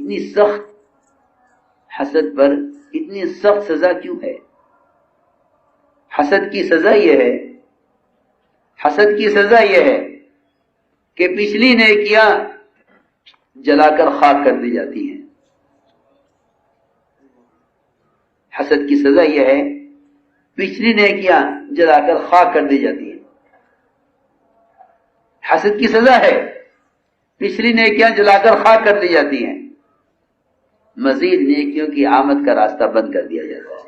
اتنی سخت حسد پر اتنی سخت سزا کیوں ہے؟ حسد کی سزا یہ ہے کہ پچھلی نیکیاں جلا کر خاک کر دی جاتی ہیں. حسد کی سزا یہ ہے پچھلی نیکیاں جلا کر خاک کر دی جاتی ہیں. حسد کی سزا ہے پچھلی نیکیاں جلا کر خاک کر دی جاتی ہیں. مزید نیکیوں کی آمد کا راستہ بند کر دیا جاتا ہے.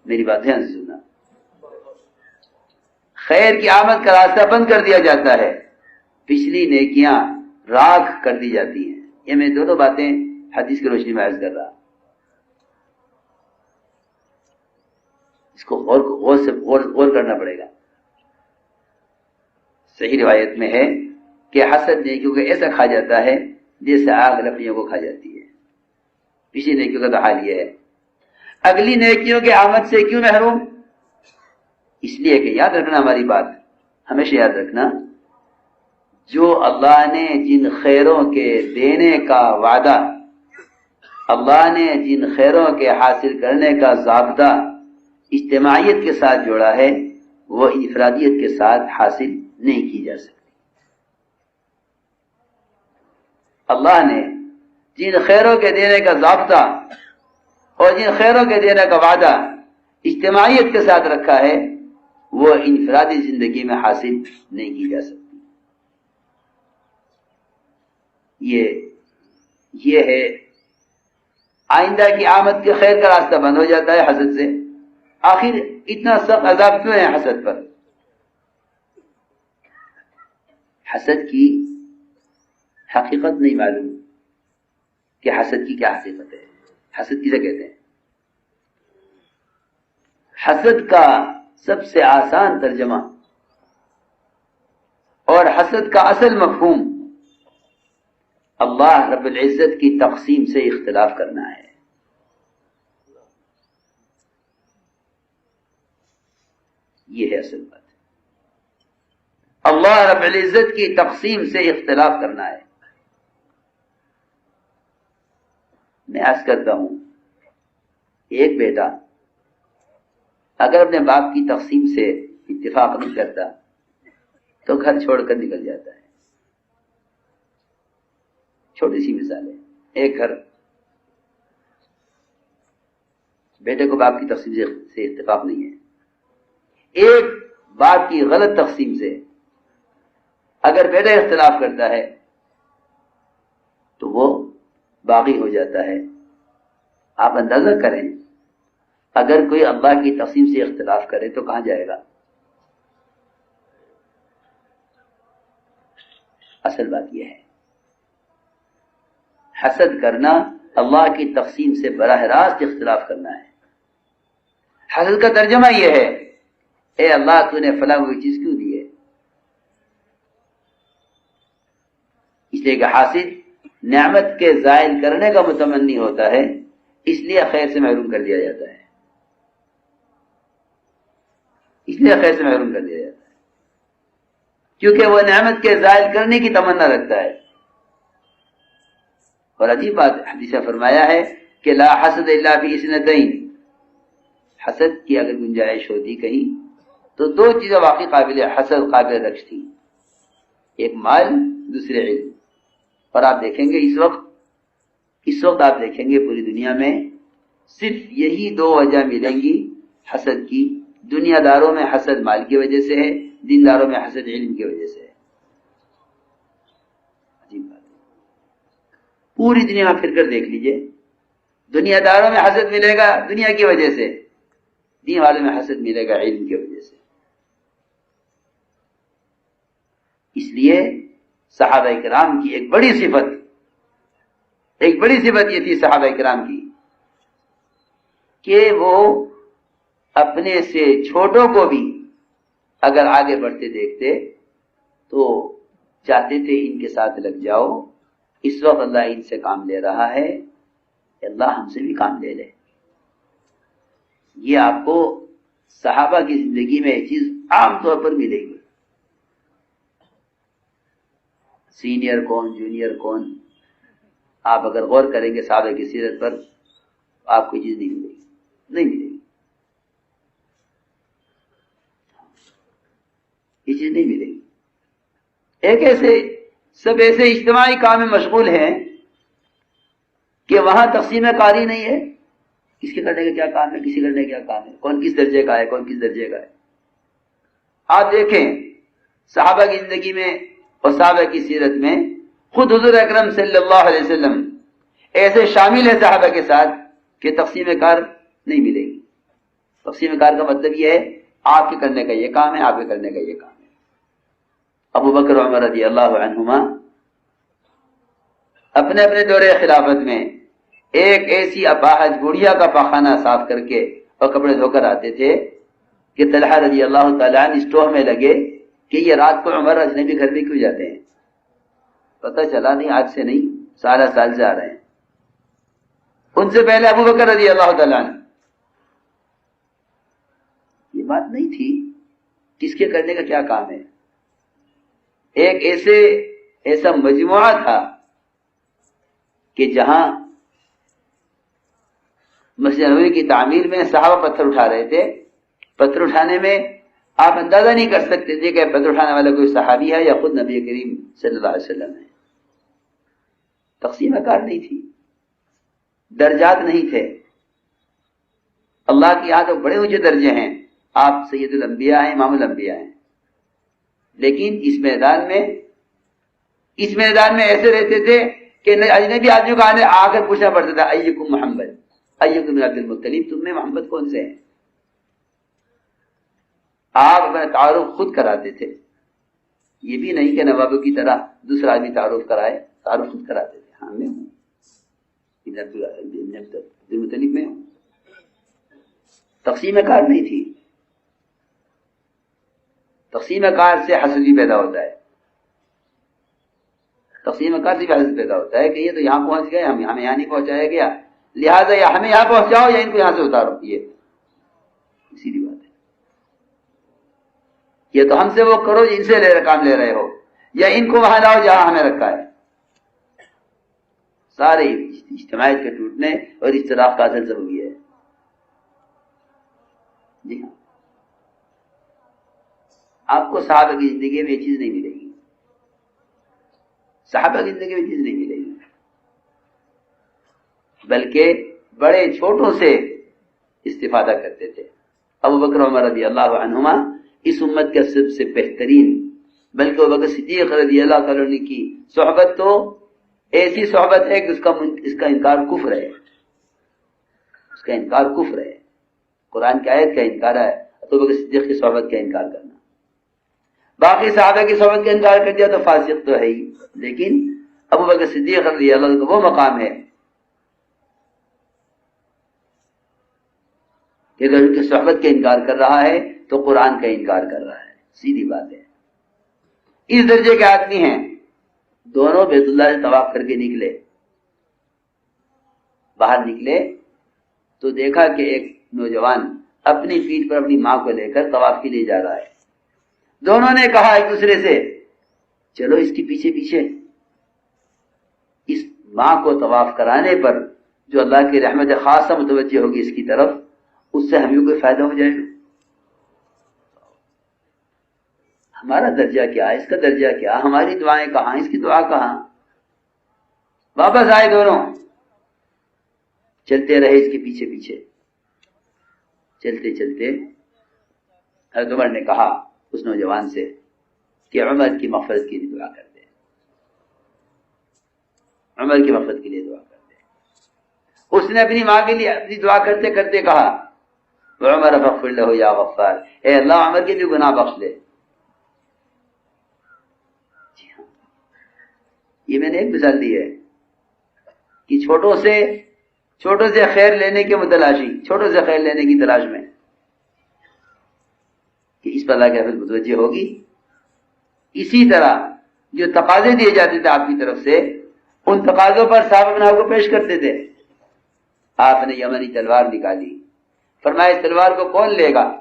میری بات دھیان سے سننا. خیر کی آمد کا راستہ بند کر دیا جاتا ہے، پچھلی نیکیاں راکھ کر دی جاتی ہیں. یہ میں دونوں باتیں حدیث کی روشنی میں عرض کر رہا. اس کو غور کرنا پڑے گا. صحیح روایت میں ہے کہ حسد نیکیوں کو ایسا کھا جاتا ہے جیسے آگ لکڑیوں کو کھا جاتی ہے. پچھلی نیکیوں کا تو حال یہ ہے. اگلی نیکیوں کے آمد سے کیوں محروم؟ اس لیے کہ یاد رکھنا، ہماری بات ہمیشہ یاد رکھنا، جو اللہ نے جن خیروں کے دینے کا وعدہ، اللہ نے جن خیروں کے حاصل کرنے کا ضابطہ اجتماعیت کے ساتھ جوڑا ہے، وہ انفرادیت کے ساتھ حاصل نہیں کی جا سکتی. اللہ نے جن خیروں کے دینے کا ضابطہ اور جن خیروں کے دینے کا وعدہ اجتماعیت کے ساتھ رکھا ہے، وہ انفرادی زندگی میں حاصل نہیں کی جا سکتی. یہ ہے آئندہ کی آمد کے خیر کا راستہ بند ہو جاتا ہے حسد سے. آخر اتنا سخت عذاب کیوں ہے حسد پر؟ حسد کی حقیقت نہیں معلوم کہ حسد کی کیا حقیقت ہے. حسد کسے کہتے ہیں؟ حسد کا سب سے آسان ترجمہ اور حسد کا اصل مفہوم اللہ رب العزت کی تقسیم سے اختلاف کرنا ہے. یہ ہے اصل بات. اللہ رب العزت کی تقسیم سے اختلاف کرنا ہے. میں عرض کرتا ہوں، ایک بیٹا اگر اپنے باپ کی تقسیم سے اتفاق نہیں کرتا تو گھر چھوڑ کر نکل جاتا ہے. چھوٹی سی مثال ہے. ایک گھر، بیٹے کو باپ کی تقسیم سے اتفاق نہیں ہے. ایک باپ کی غلط تقسیم سے اگر بیٹا اختلاف کرتا ہے تو وہ باغی ہو جاتا ہے. آپ اندازہ کریں، اگر کوئی اللہ کی تقسیم سے اختلاف کرے تو کہاں جائے گا؟ اصل بات یہ ہے، حسد کرنا اللہ کی تقسیم سے براہ راست اختلاف کرنا ہے. حسد کا ترجمہ یہ ہے، اے اللہ تو نے فلاں کوئی چیز کیوں دی ہے؟ اس لیے کہ حاسد نعمت کے زائل کرنے کا متمنی ہوتا ہے، اس لیے خیر سے محروم کر دیا جاتا ہے. کیونکہ وہ نعمت کے زائل کرنے کی تمنا رکھتا ہے. اور عجیب بات حدیث میں فرمایا ہے کہ لا حسد الا فی اثنتین، حسد کی اگر گنجائش ہوتی کہیں تو دو چیزیں واقعی قابل حسد قابل رکش تھی، ایک مال، دوسرے علم. اور آپ دیکھیں گے اس وقت آپ دیکھیں گے پوری دنیا میں صرف یہی دو وجہ ملیں گی حسد کی. دنیا داروں میں حسد مال کی وجہ سے ہے، دینداروں میں حسد علم کی وجہ سے ہے. عجیب بات ہے. پوری دنیا میں پھر کر دیکھ لیجئے، دنیا داروں میں حسد ملے گا دنیا کی وجہ سے، دین والوں میں حسد ملے گا علم کی وجہ سے. اس لیے صحابہ کرام کی ایک بڑی صفت یہ تھی صحابہ کرام کی کہ وہ اپنے سے چھوٹوں کو بھی اگر آگے بڑھتے دیکھتے تو چاہتے تھے ان کے ساتھ لگ جاؤ، اس وقت اللہ ان سے کام لے رہا ہے، اللہ ہم سے بھی کام لے لے. یہ آپ کو صحابہ کی زندگی میں یہ چیز عام طور پر ملے گی. سینئر کون، جونیئر کون، آپ اگر غور کریں گے صحابہ کی سیرت پر آپ کو چیز نہیں ملے گی، نہیں ملے گی، یہ چیز نہیں ملے گی۔ ایک ایسے سب ایسے اجتماعی کام میں مشغول ہیں کہ وہاں تقسیم کاری نہیں ہے، کس کے کرنے کا کیا کام ہے، کسی کرنے کا کیا کام ہے، کون کس درجے کا ہے، کون کس درجے کا ہے۔ آپ دیکھیں صحابہ کی زندگی میں اور صحابہ کی سیرت میں خود حضور اکرم صلی اللہ علیہ وسلم ایسے شامل ہے صحابہ کے ساتھ کہ تقسیم کار نہیں ملے گی۔ تقسیم کار کا مطلب یہ ہے آپ کے کرنے کا یہ کام ہے، آپ کے کرنے کا یہ کام ہے۔ ابو بکر عمر رضی اللہ عنہما اپنے اپنے دور خلافت میں ایک ایسی اپاہج گڑیا کا پاخانہ صاف کر کے اور کپڑے دھو کر آتے تھے کہ طلحہ رضی اللہ تعالیٰ عنہ اس ٹوہ میں لگے کہ یہ رات کو عمر اجنبی گھر میں کیوں جاتے ہیں؟ پتہ چلا نہیں، آج سے نہیں، سالہ سال سے آ رہے ہیں۔ ان سے پہلے ابو بکر رضی اللہ تعالیٰ عنہ، یہ بات نہیں تھی کس کے کرنے کا کیا کام ہے۔ ایک ایسا مجموعہ تھا کہ جہاں مسجد نبوی کی تعمیر میں صحابہ پتھر اٹھا رہے تھے، پتھر اٹھانے میں آپ اندازہ نہیں کر سکتے تھے کہ پتھر اٹھانے والا کوئی صحابی ہے یا خود نبی کریم صلی اللہ علیہ وسلم ہے۔ تقسیم کار نہیں تھی، درجات نہیں تھے۔ اللہ کی یہاں تو بڑے اونچے درجے ہیں، آپ سید الانبیاء ہیں، امام الانبیاء ہیں، لیکن اس میدان میں ایسے رہتے تھے کہ اجنبی آدمیوں کا آ کر پوچھنا پڑتا تھا ایکم محمد، ایکم عبد المطلب، تم میں محمد کون سے ہیں؟ آپ اپنا تعارف خود کراتے تھے، یہ بھی نہیں کہ نوابوں کی طرح دوسرا آدمی تعارف کرائے، تعارف خود کراتے تھے، ہاں میں ہوں عبد المطلب میں ہوں۔ تقسیم کار نہیں تھی۔ تقسیم کار سے حسد بھی پیدا ہوتا ہے، تقسیم کار سے بھی حسد پیدا ہوتا ہے کہ یہ تو یہاں پہنچ گئے، ہمیں یہاں نہیں پہنچایا گیا، لہٰذا یا ہمیں یہاں پہنچاؤ یا ان کو یہاں سے اتارو۔ یہ سیدھی بات ہے، یہ تو ہم سے وہ کرو ان سے کام لے رہے ہو، یا ان کو وہاں لاؤ جہاں ہمیں رکھا ہے۔ سارے اجتماعیت کے ٹوٹنے اور اختلاف کا اصل سبب یہ ہے۔ جی ہاں، آپ کو صحابہ کی زندگی میں یہ چیز نہیں ملے گی، صحابہ کی زندگی میں چیز نہیں ملے گی، بلکہ بڑے چھوٹوں سے استفادہ کرتے تھے۔ ابو بکر عمر رضی اللہ عنہما اس امت کا سب سے بہترین، بلکہ ابو بکر صدیق رضی اللہ تعالیٰ عنہ کی صحبت تو ایسی صحبت ہے کہ اس کا انکار کفر ہے، اس کا انکار کفر ہے۔ قرآن کی آیت کا انکار ہے، ابو بکر صدیق کی صحبت کا انکار کرنا۔ باقی صحابہ کی صحبت کا انکار کر دیا تو فاسق تو ہے ہی، لیکن ابو بکر صدیق رضی اللہ عنہ کا وہ مقام ہے کہ اگر ان کی صحبت کا انکار کر رہا ہے تو قرآن کا انکار کر رہا ہے، سیدھی بات ہے۔ اس درجے کے آدمی ہیں، دونوں بیت اللہ سے طواف کر کے نکلے، باہر نکلے تو دیکھا کہ ایک نوجوان اپنی پیٹھ پر اپنی ماں کو لے کر طواف کے لیے جا رہا ہے۔ دونوں نے کہا ایک دوسرے سے چلو اس کے پیچھے پیچھے، اس ماں کو طواف کرانے پر جو اللہ کی رحمت خاصہ متوجہ ہوگی اس کی طرف، اس سے ہمیں کوئی فائدہ ہو جائے گا۔ ہمارا درجہ کیا ہے، اس کا درجہ کیا، ہماری دعائیں کہاں، اس کی دعا کہاں۔ واپس آئے دونوں، چلتے رہے اس کے پیچھے پیچھے، چلتے چلتے حضرت عمر نے کہا اس نوجوان سے کہ عمر کی مغفرت کے لیے دعا کر دے، عمر کی مغفرت کے لیے دعا کر دے۔ اس نے اپنی ماں کے لیے اپنی دعا کرتے کرتے کہا عمر فاغفر لہ یا غفار، اے اللہ عمر کے بھی گناہ بخش دے۔ جی ہاں، یہ میں نے ایک مثال دی ہے کہ چھوٹوں سے خیر لینے کے متلاشی، چھوٹوں سے خیر لینے کی تلاش میں کہ اس پر اللہ کی رحمت متوجہ ہوگی۔ اسی طرح جو تقاضے دیے جاتے تھے آپ کی طرف سے، ان تقاضوں پر صاحب اپنے آپ کو پیش کرتے تھے۔ آپ نے یمنی تلوار نکالی، فرمایا اس تلوار کو کون لے گا؟